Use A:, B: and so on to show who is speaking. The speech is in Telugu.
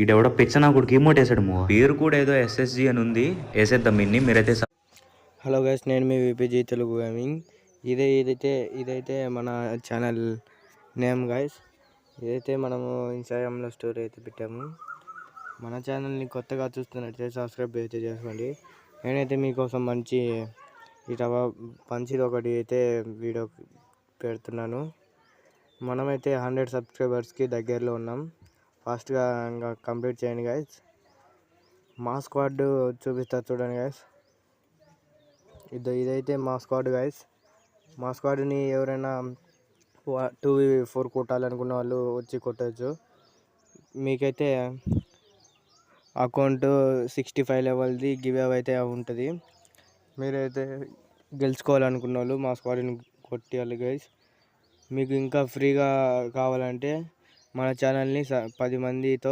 A: ఈడెవడో పెచ్చనా కొడుకు ఇమోట్ వేసాడు పేరు కూడా ఏదో SSG అని ఉంది. వేసేద్దాం ఇన్ని మీరైతే.
B: హలో గైస్, నేను మీ విపిజీ తెలుగు గేమింగ్. ఇదైతే మన ఛానల్ నేమ్ గైస్. ఇదైతే మనము ఇన్స్టాగ్రామ్లో స్టోరీ అయితే పెట్టాము. మన ఛానల్ని కొత్తగా చూస్తున్నట్లయితే సబ్స్క్రైబ్ అయితే చేసుకోండి. నేనైతే మీకోసం మంచిది ఒకటి అయితే వీడియో పెడుతున్నాను. మనమైతే 100 సబ్స్క్రైబర్స్కి దగ్గరలో ఉన్నాం. ఫాస్ట్గా ఇంకా కంప్లీట్ చేయండి గైస్. మా స్క్వాడ్ చూపిస్తా చూడండి గైస్. ఇదైతే మా స్క్వాడ్ గైస్. మా స్క్వాడ్ని ఎవరైనా 2v4 కొట్టాలనుకున్న వాళ్ళు వచ్చి కొట్టచ్చు. మీకైతే అకౌంట్ 65 లెవెల్ది గివ్ అవే అయితే ఉంటుంది. మీరైతే గెలుచుకోవాలనుకున్న వాళ్ళు మా స్క్వాడ్ని కొట్టేయాలి గైస్. మీకు ఇంకా ఫ్రీగా కావాలంటే మన ఛానల్ని 10 మందితో